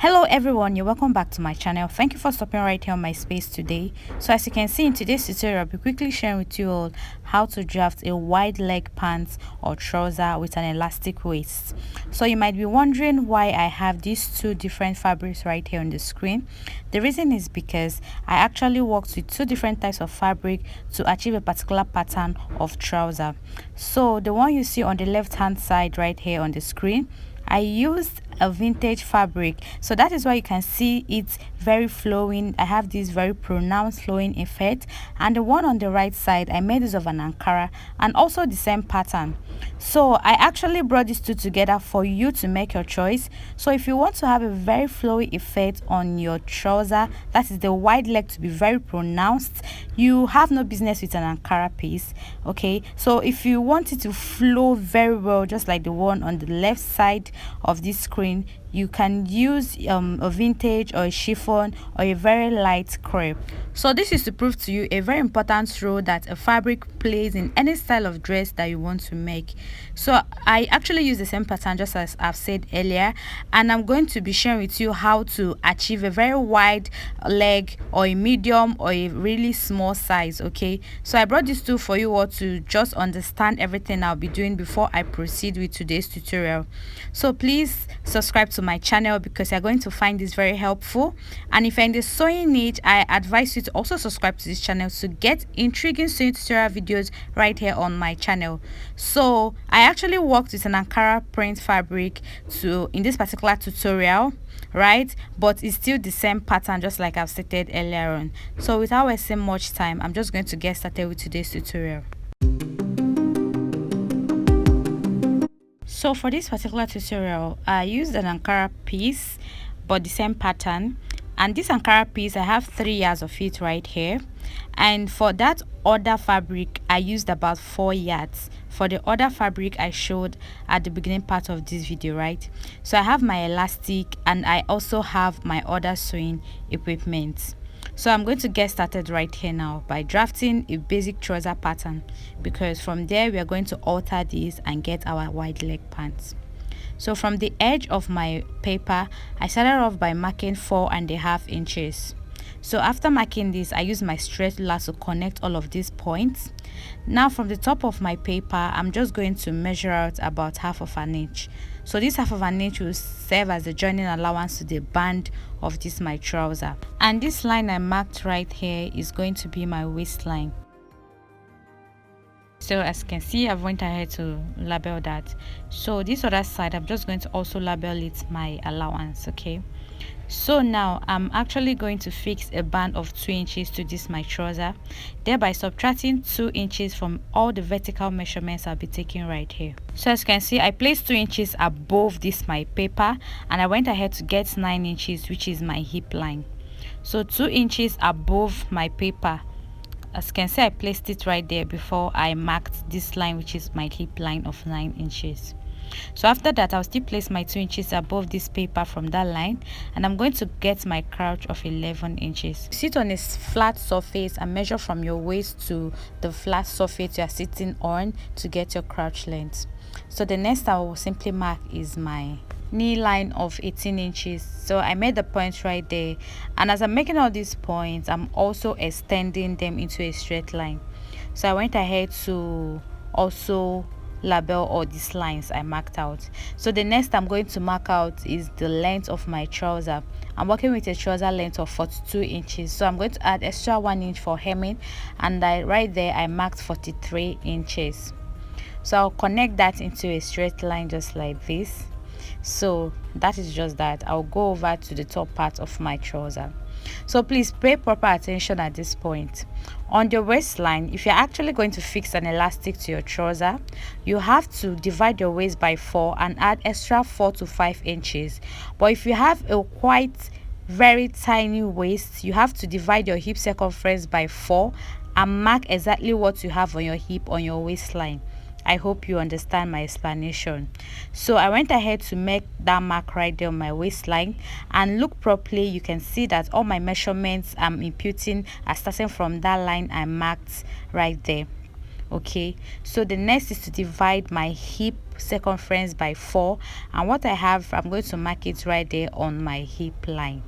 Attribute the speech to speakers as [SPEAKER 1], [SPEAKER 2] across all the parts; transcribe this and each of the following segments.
[SPEAKER 1] Hello everyone, you're welcome back to my channel. Thank you for stopping right here on my space today. So as you can see in today's tutorial, I'll be quickly sharing with you all how to draft a wide leg pants or trouser with an elastic waist. So you might be wondering why I have these two different fabrics right here on the screen. The reason is because I actually worked with two different types of fabric to achieve a particular pattern of trouser. So the one you see on the left hand side right here on the screen, I used a vintage fabric, so that is why you can see it's very flowing. I have this very pronounced flowing effect, and the one on the right side I made use of an Ankara and also the same pattern. So I actually brought these two together for you to make your choice. So if you want to have a very flowy effect on your trouser, that is the wide leg to be very pronounced, you have no business with an Ankara piece. Okay, so if you want it to flow very well, just like the one on the left side of this screen, you can use a vintage or a chiffon or a very light crepe. So this is to prove to you a very important role that a fabric plays in any style of dress that you want to make. So I actually use the same pattern just as I've said earlier, and I'm going to be sharing with you how to achieve a very wide leg or a medium or a really small size. Okay, so I brought these two for you all to just understand everything I'll be doing before I proceed with today's tutorial. So please subscribe to my channel because you're going to find this very helpful, and if you're in the sewing niche, I advise you to also subscribe to this channel to get intriguing sewing tutorial videos right here on my channel. So I actually worked with an Ankara print fabric in this particular tutorial, right? But it's still the same pattern just like I've stated earlier on. So without wasting much time, I'm just going to get started with today's tutorial. So for this particular tutorial, I used an Ankara piece but the same pattern, and this Ankara piece I have 3 yards of it right here, and for that other fabric I used about 4 yards for the other fabric I showed at the beginning part of this video, right? So I have my elastic and I also have my other sewing equipment. So I'm going to get started right here now by drafting a basic trouser pattern, because from there we are going to alter this and get our wide leg pants. So from the edge of my paper, I started off by marking 4.5 inches. So after marking this, I use my straight ruler to connect all of these points. Now from the top of my paper, I'm just going to measure out about 1/2 inch. So this 1/2 inch will serve as the joining allowance to the band of this my trouser, and this line I marked right here is going to be my waistline. So as you can see, I've went ahead to label that. So this other side, I'm just going to also label it my allowance. Okay, so now I'm actually going to fix a band of 2 inches to this my trouser, thereby subtracting 2 inches from all the vertical measurements I'll be taking right here. So as you can see, I placed 2 inches above this my paper, and I went ahead to get 9 inches, which is my hip line. So 2 inches above my paper, as you can see, I placed it right there before I marked this line, which is my hip line of 9 inches. So after that, I'll still place my 2 inches above this paper from that line, and I'm going to get my crouch of 11 inches. Sit on a flat surface and measure from your waist to the flat surface you are sitting on to get your crouch length. So the next I will simply mark is my knee line of 18 inches. So I made the point right there, and as I'm making all these points, I'm also extending them into a straight line. So I went ahead to also label all these lines I marked out. So the next I'm going to mark out is the length of my trouser. I'm working with a trouser length of 42 inches, so I'm going to add extra 1 inch for hemming, and right there I marked 43 inches. So I'll connect that into a straight line just like this. So that is just that. I'll go over to the top part of my trouser. So please pay proper attention at this point. On the waistline, if you're actually going to fix an elastic to your trouser, you have to divide your waist by 4 and add extra 4 to 5 inches. But if you have a quite very tiny waist, you have to divide your hip circumference by 4 and mark exactly what you have on your hip on your waistline. I hope you understand my explanation. So I went ahead to make that mark right there on my waistline, and look properly, you can see that all my measurements I'm imputing are starting from that line I marked right there. Okay, so the next is to divide my hip circumference by 4, and what I have, I'm going to mark it right there on my hip line.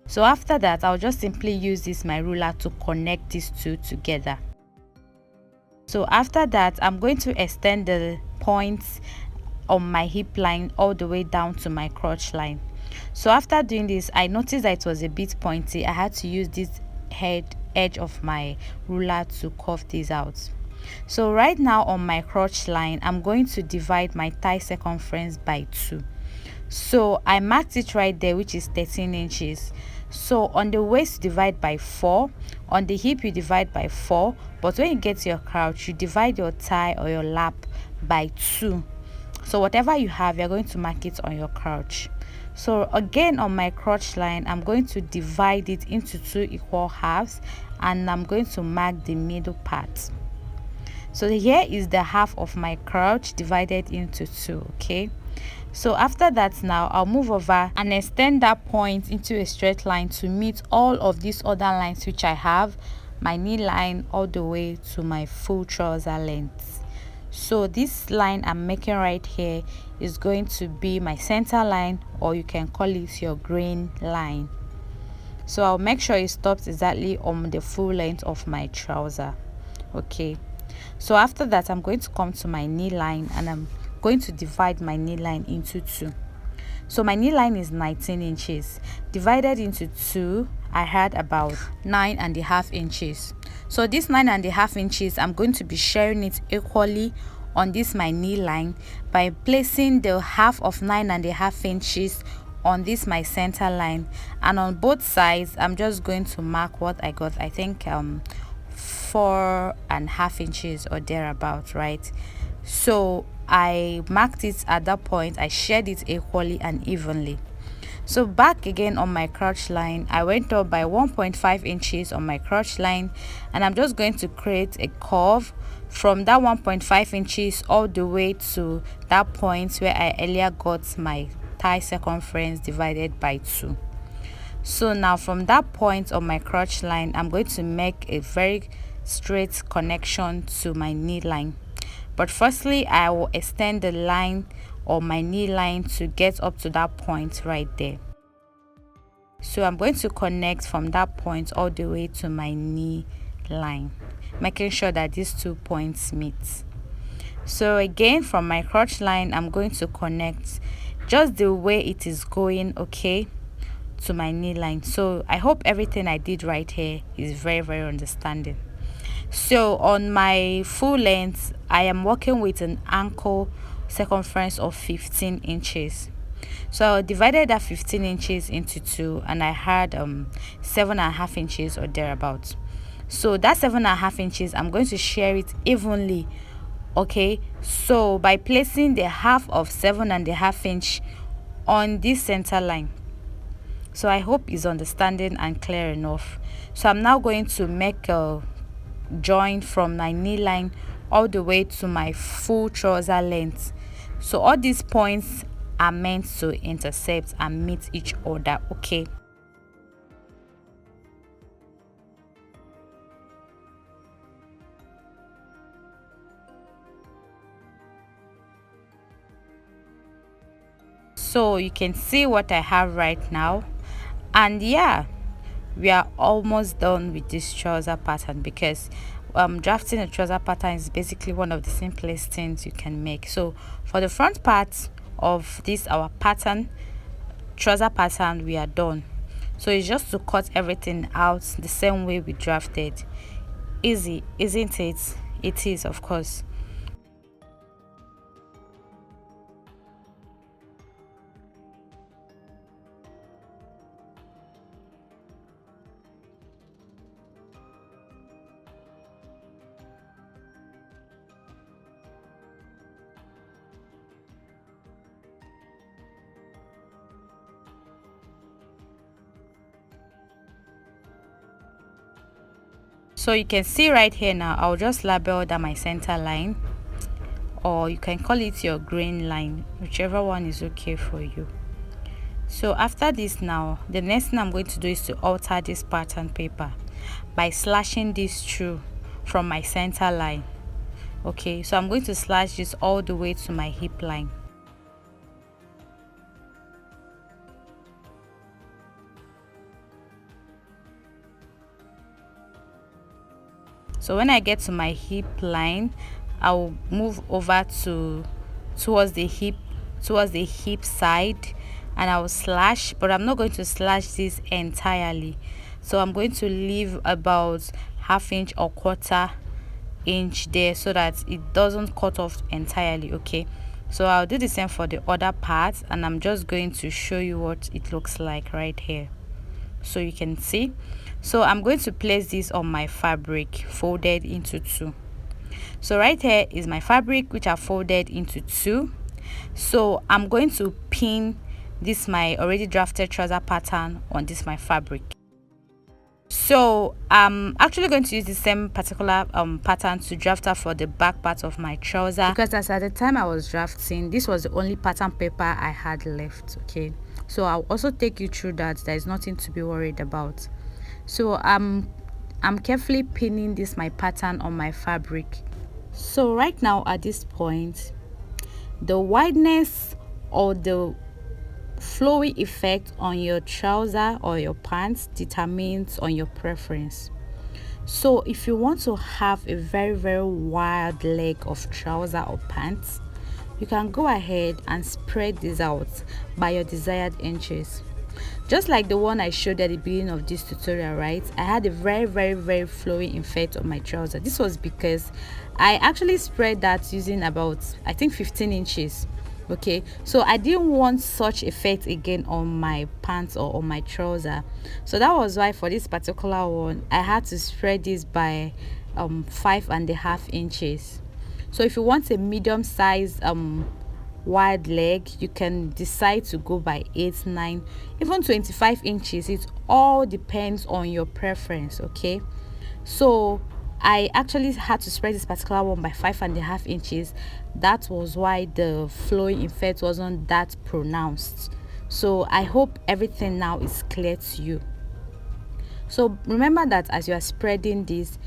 [SPEAKER 1] So after that, I'll just simply use this my ruler to connect these two together. So after that, I'm going to extend the points on my hip line all the way down to my crotch line. So after doing this, I noticed that it was a bit pointy. I had to use this edge of my ruler to curve this out. So right now on my crotch line, I'm going to divide my thigh circumference by 2. So I marked it right there, which is 13 inches. So on the waist, you divide by 4. On the hip, you divide by 4. But when you get to your crouch, you divide your thigh or your lap by 2. So whatever you have, you're going to mark it on your crouch. So again, on my crotch line, I'm going to divide it into 2 equal halves, and I'm going to mark the middle part. So here is the half of my crouch divided into 2. Okay, so after that, now I'll move over and extend that point into a straight line to meet all of these other lines which I have, my knee line all the way to my full trouser length. So this line I'm making right here is going to be my center line, or you can call it your grain line. So I'll make sure it stops exactly on the full length of my trouser. Okay, so after that, I'm going to come to my knee line, and I'm going to divide my knee line into 2. So my knee line is 19 inches. Divided into 2, I had about 9.5 inches. So this 9.5 inches, I'm going to be sharing it equally on this my knee line by placing the half of 9.5 inches on this my center line, and on both sides I'm just going to mark what I got. I think 4.5 inches or thereabout, right? So I marked it at that point. I shared it equally and evenly. So back again on my crotch line, I went up by 1.5 inches on my crotch line, and I'm just going to create a curve from that 1.5 inches all the way to that point where I earlier got my thigh circumference divided by 2. So now from that point on my crotch line, I'm going to make a very straight connection to my knee line. But firstly, I will extend the line or my knee line to get up to that point right there. So I'm going to connect from that point all the way to my knee line, making sure that these 2 points meet. So again, from my crotch line, I'm going to connect just the way it is going, okay, to my knee line. So I hope everything I did right here is very, very understanding. So on my full length, I am working with an ankle circumference of 15 inches. So I divided that 15 inches into 2, and I had 7.5 inches or thereabouts. So that 7.5 inches, I'm going to share it evenly. Okay, so by placing the half of 7.5 inch on this center line. So I hope it's understanding and clear enough. So I'm now going to make a join from my knee line all the way to my full trouser length. So all these points are meant to intercept and meet each other. Okay, so you can see what I have right now, and yeah, we are almost done with this trouser pattern, because drafting a trouser pattern is basically one of the simplest things you can make. So for the front part of this our pattern, trouser pattern, we are done. So it's just to cut everything out the same way we drafted. Easy, isn't it? It is, of course. So you can see right here now, I'll just label that my center line, or you can call it your grain line, whichever one is okay for you. So after this, now the next thing I'm going to do is to alter this pattern paper by slashing this through from my center line. Okay, so I'm going to slash this all the way to my hip line. So when I get to my hip line, I'll move over to towards the hip side, and I will slash, but I'm not going to slash this entirely. So I'm going to leave about half inch or quarter inch there so that it doesn't cut off entirely. Okay, so I'll do the same for the other part, and I'm just going to show you what it looks like right here so you can see. So I'm going to place this on my fabric folded into two. So right here is my fabric, which are folded into two. So I'm going to pin this my already drafted trouser pattern on this my fabric. So I'm actually going to use the same particular pattern to draft out for the back part of my trouser, because as at the time I was drafting, this was the only pattern paper I had left. Okay, so I'll also take you through that. There is nothing to be worried about. So I'm carefully pinning this my pattern on my fabric. So right now at this point, the wideness or the flowy effect on your trouser or your pants determines on your preference. So if you want to have a very wide leg of trouser or pants, you can go ahead and spread this out by your desired inches, just like the one I showed at the beginning of this tutorial. Right, I had a very flowing effect on my trouser. This was because I actually spread that using about, I think, 15 inches. Okay, so I didn't want such effect again on my pants or on my trouser, so that was why for this particular one I had to spread this by 5.5 inches. So if you want a medium size wide leg, you can decide to go by 8, 9, even 25 inches. It all depends on your preference. Okay, so I actually had to spread this particular one by 5.5 inches. That was why the flowing effect wasn't that pronounced. So I hope everything now is clear to you. So remember that as you are spreading this,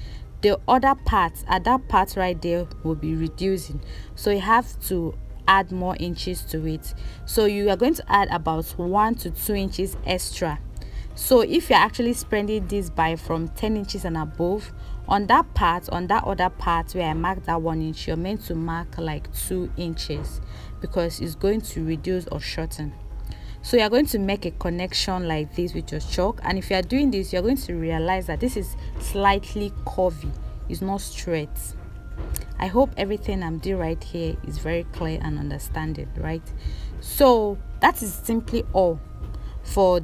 [SPEAKER 1] the other parts at that part right there will be reducing, so you have to add more inches to it. So you are going to add about 1 to 2 inches extra. So if you're actually spreading this by from 10 inches and above, on that part, on that other part where I marked that 1 inch, you're meant to mark like 2 inches, because it's going to reduce or shorten. So you're going to make a connection like this with your chalk, and if you are doing this, you're going to realize that this is slightly curvy, it's not straight. I hope everything I'm doing right here is very clear and understanding, right? So that is simply all for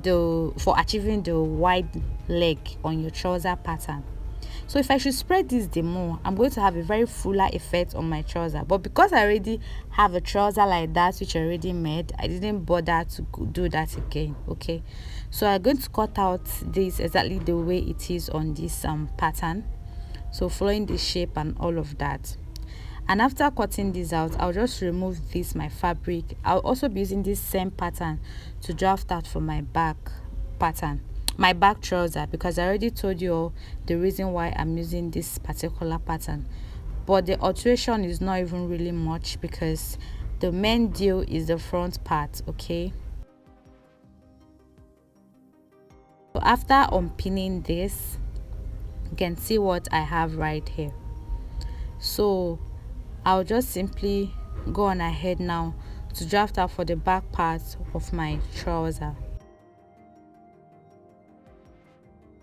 [SPEAKER 1] achieving the wide leg on your trouser pattern. So if I should spread this the more, I'm going to have a very fuller effect on my trouser, but because I already have a trouser like that which I already made, I didn't bother to do that again. Okay, so I'm going to cut out this exactly the way it is on this pattern, so following the shape and all of that. And after cutting this out, I'll just remove this my fabric. I'll also be using this same pattern to draft out for my back pattern, my back trouser, because I already told you all the reason why I'm using this particular pattern. But the alteration is not even really much, because the main deal is the front part. Okay, so after unpinning this, you can see what I have right here. So I'll just simply go on ahead now to draft out for the back part of my trouser.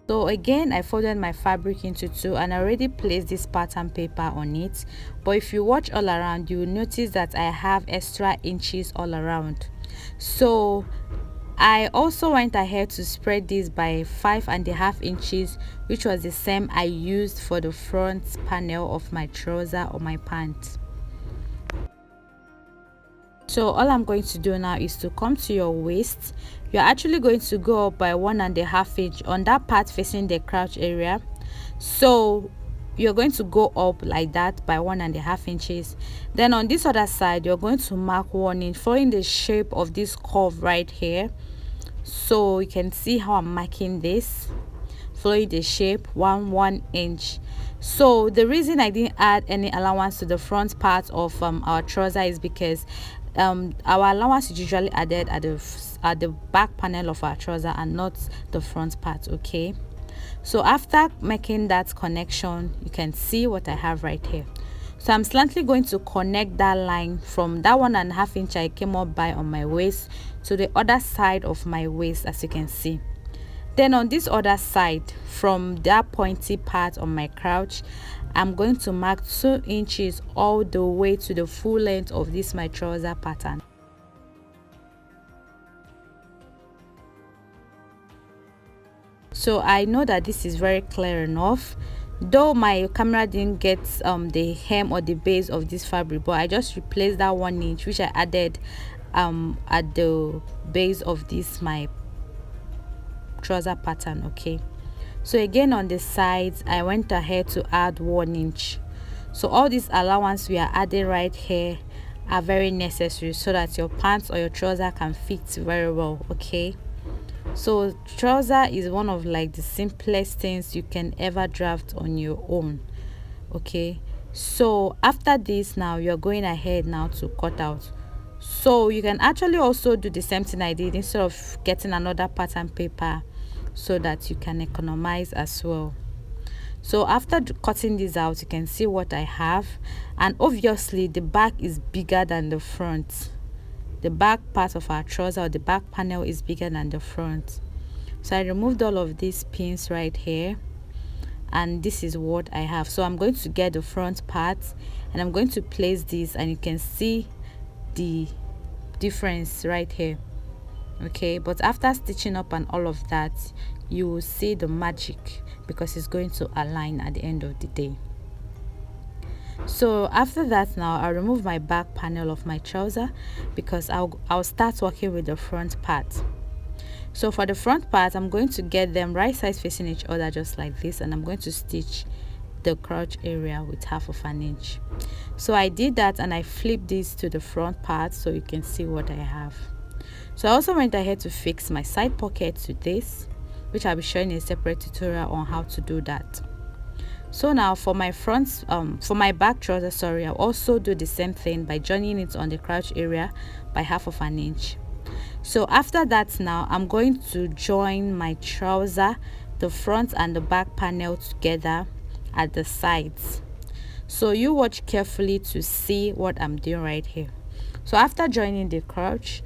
[SPEAKER 1] So again, I folded my fabric into two, and I already placed this pattern paper on it. But if you watch all around, you will notice that I have extra inches all around. So I also went ahead to spread this by 5.5 inches, which was the same I used for the front panel of my trouser or my pants. So all I'm going to do now is to come to your waist. You're actually going to go up by 1.5 inch on that part facing the crotch area. So you're going to go up like that by 1.5 inches. Then on this other side, you're going to mark 1 inch, following the shape of this curve right here. So you can see how I'm marking this. following the shape 1 inch. So the reason I didn't add any allowance to the front part of our trouser is because our allowance is usually added at the back panel of our trouser and not the front part. Okay, so after making that connection, you can see what I have right here. So I'm slightly going to connect that line from that 1.5 inch I came up by on my waist to the other side of my waist, as you can see. Then on this other side, from that pointy part on my crotch, I'm going to mark 2 inches all the way to the full length of this my trouser pattern. So I know that this is very clear enough, though my camera didn't get the hem or the base of this fabric, but I just replaced that 1 inch which I added at the base of this my trouser pattern. Okay, so again on the sides I went ahead to add 1 inch. So all these allowance we are adding right here are very necessary so that your pants or your trouser can fit very well. Okay, so trouser is one of like the simplest things you can ever draft on your own. Okay, so after this, now you're going ahead now to cut out. So you can actually also do the same thing I did, instead of getting another pattern paper, so that you can economize as well. So after cutting this out, you can see what I have, and obviously the back is bigger than the front. The back part of our trouser, or the back panel, is bigger than the front. So I removed all of these pins right here, and this is what I have. So I'm going to get the front part and I'm going to place this, and you can see the difference right here. Okay, but after stitching up and all of that, you will see the magic, because it's going to align at the end of the day. So after that, now I'll remove my back panel of my trouser, because I'll start working with the front part. So for the front part, I'm going to get them right sides facing each other, just like this, and I'm going to stitch the crotch area with 1/2 inch. So I did that, and I flipped this to the front part so you can see what I have. So I also went ahead to fix my side pocket to this, which I'll be showing a separate tutorial on how to do that. So now for my for my back trouser, sorry, I'll also do the same thing by joining it on the crotch area by 1/2 inch. So after that, now I'm going to join my trouser, the front and the back panel together at the sides. So you watch carefully to see what I'm doing right here. So after joining the crotch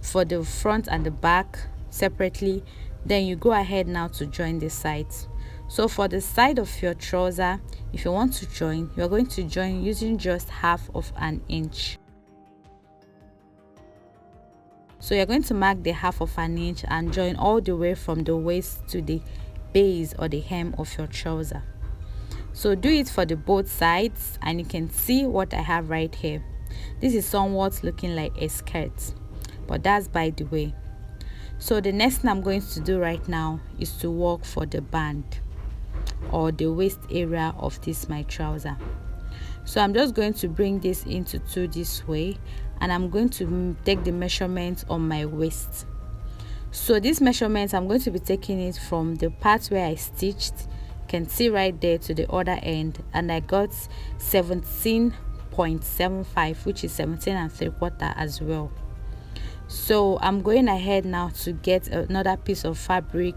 [SPEAKER 1] for the front and the back separately, then you go ahead now to join the sides. So for the side of your trouser, if you want to join, you're going to join using just 1/2 inch. So you're going to mark the 1/2 inch and join all the way from the waist to the base or the hem of your trouser. So do it for the both sides, and you can see what I have right here. This is somewhat looking like a skirt, but that's by the way. So the next thing I'm going to do right now is to work for the band or the waist area of this my trouser. So I'm just going to bring this into 2 this way, and I'm going to take the measurements on my waist. So these measurements, I'm going to be taking it from the part where I stitched, you can see right there, to the other end, and I got 17.75, which is 17 3/4 as well. So I'm going ahead now to get another piece of fabric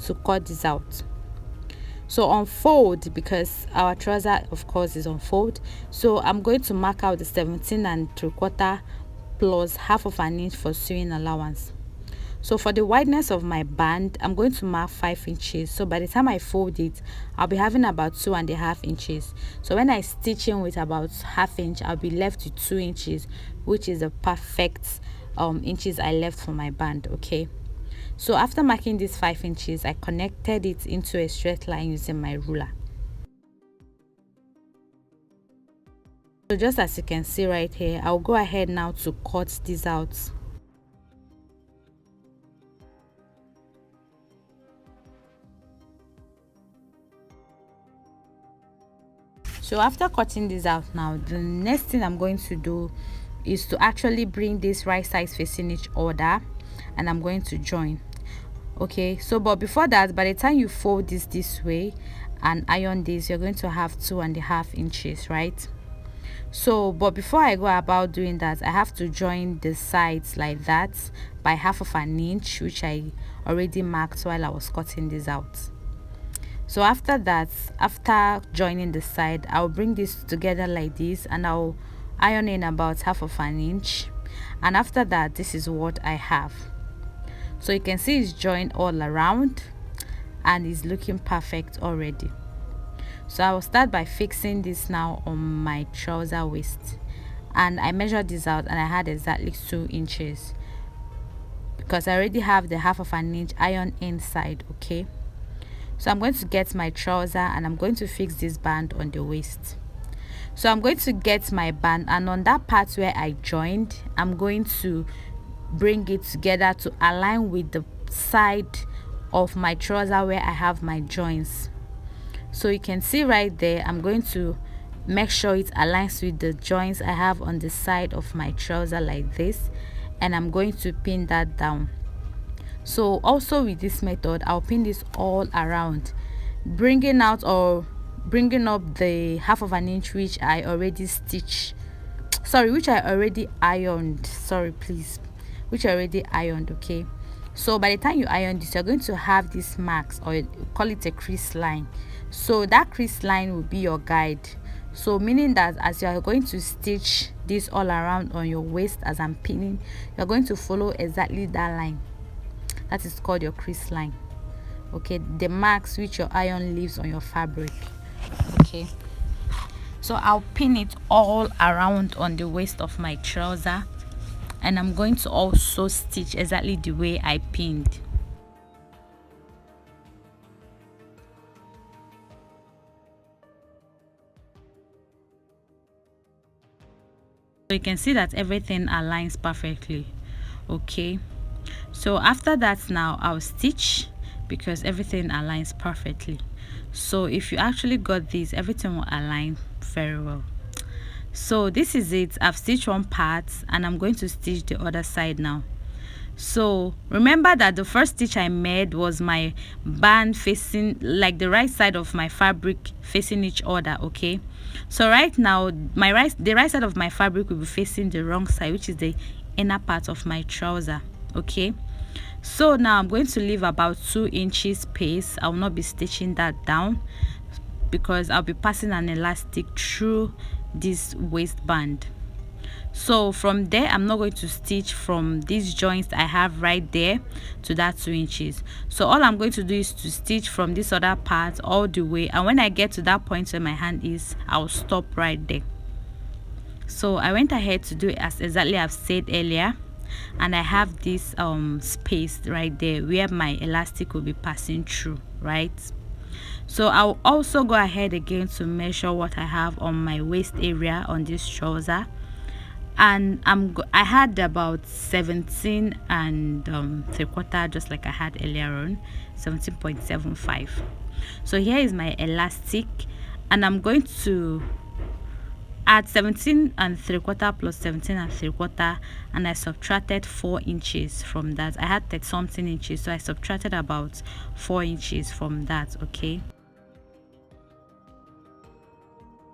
[SPEAKER 1] to cut this out. So on fold, because our trouser of course is on fold, so I'm going to mark out the 17 3/4 plus 1/2 inch for sewing allowance. So for the wideness of my band, I'm going to mark 5 inches. So by the time I fold it, I'll be having about 2.5 inches. So when I stitch in with about 1/2 inch, I'll be left with 2 inches, which is the perfect inches I left for my band. Okay, so after marking these 5 inches, I connected it into a straight line using my ruler. So just as you can see right here, I'll go ahead now to cut this out. So after cutting this out, now the next thing I'm going to do is to actually bring this right sides facing each other, and I'm going to join. Okay, so but before that, by the time you fold this way and iron this, you're going to have 2.5 inches, right? So but before I go about doing that, I have to join the sides like that by 1/2 inch, which I already marked while I was cutting this out. So after that, after joining the side, I'll bring this together like this and I'll iron in about 1/2 inch. And after that, this is what I have. So you can see it's joined all around and it's looking perfect already. So I will start by fixing this now on my trouser waist, and I measured this out and I had exactly 2 inches because I already have the 1/2 inch iron inside. Okay, so I'm going to get my trouser and I'm going to fix this band on the waist. So I'm going to get my band, and on that part where I joined, I'm going to bring it together to align with the side of my trouser where I have my joints. So you can see right there, I'm going to make sure it aligns with the joints I have on the side of my trouser like this, and I'm going to pin that down. So also with this method, I'll pin this all around, bringing out or bringing up the 1/2 inch which I already stitched, which I already ironed, which I already ironed. Okay, so by the time you iron this, you're going to have these marks, or call it a crease line. So that crease line will be your guide, so meaning that as you are going to stitch this all around on your waist as I'm pinning, you're going to follow exactly that line. That is called your crease line. Okay, the marks which your iron leaves on your fabric. Okay, so I'll pin it all around on the waist of my trouser, and I'm going to also stitch exactly the way I pinned. So you can see that everything aligns perfectly. Okay, so after that, now I'll stitch because everything aligns perfectly. So if you actually got this, everything will align very well. So this is it. I've stitched one part and I'm going to stitch the other side now. So remember that the first stitch I made was my band facing, like the right side of my fabric facing each other. Okay, so right now the right side of my fabric will be facing the wrong side, which is the inner part of my trouser. Okay, so now I'm going to leave about 2 inches space. I will not be stitching that down because I'll be passing an elastic through this waistband. So from there, I'm not going to stitch from these joints I have right there to that 2 inches. So all I'm going to do is to stitch from this other part all the way, and when I get to that point where my hand is, I'll stop right there. So I went ahead to do it as exactly I've said earlier, and I have this space right there where my elastic will be passing through, right? So I'll also go ahead again to measure what I have on my waist area on this trouser, and I had about 17 and 3/4, just like I had earlier on, 17.75. So here is my elastic, and I'm going to add 17 and 3/4 plus 17 and 3/4, and I subtracted 4 inches from that. I had 30 something inches, so I subtracted about 4 inches from that. Okay,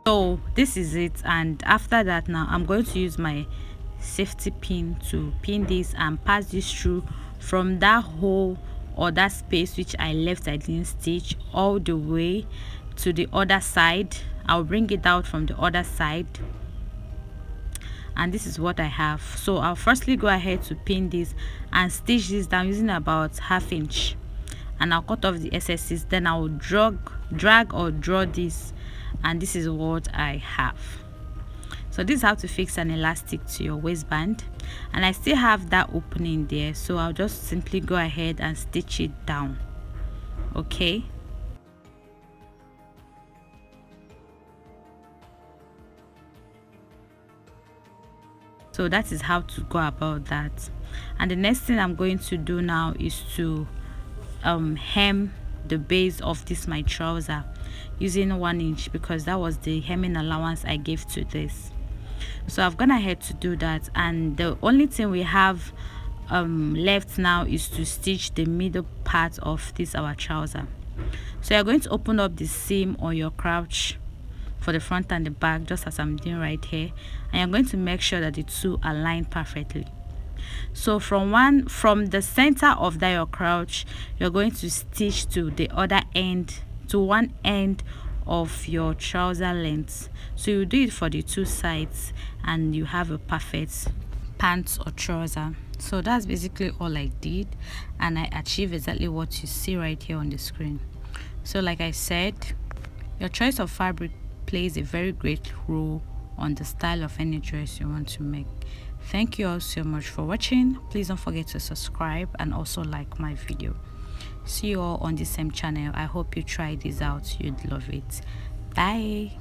[SPEAKER 1] so this is it, and after that, now I'm going to use my safety pin to pin this and pass this through from that hole or that space which I left I didn't stitch all the way to the other side. I'll bring it out from the other side, and this is what I have. So I'll firstly go ahead to pin this and stitch this down using about 1/2 inch, and I'll cut off the excesses. Then I'll drag or draw this, and this is what I have. So this is how to fix an elastic to your waistband, and I still have that opening there, so I'll just simply go ahead and stitch it down. Okay, so that is how to go about that. And the next thing I'm going to do now is to hem the base of this my trouser using 1 inch, because that was the hemming allowance I gave to this. So I've gone ahead to do that, and the only thing we have left now is to stitch the middle part of this our trouser. So you're going to open up the seam on your crouch for the front and the back, just as I'm doing right here, and you're going to make sure that the two align perfectly. So from the center of that your crouch, you're going to stitch to the other end, to one end of your trouser length. So you do it for the two sides and you have a perfect pants or trouser. So that's basically all I did, and I achieved exactly what you see right here on the screen. So like I said, your choice of fabric plays a very great role on the style of any dress you want to make. Thank you all so much for watching. Please don't forget to subscribe and also like my video. See you all on the same channel. I hope you try this out. You'd love it. Bye.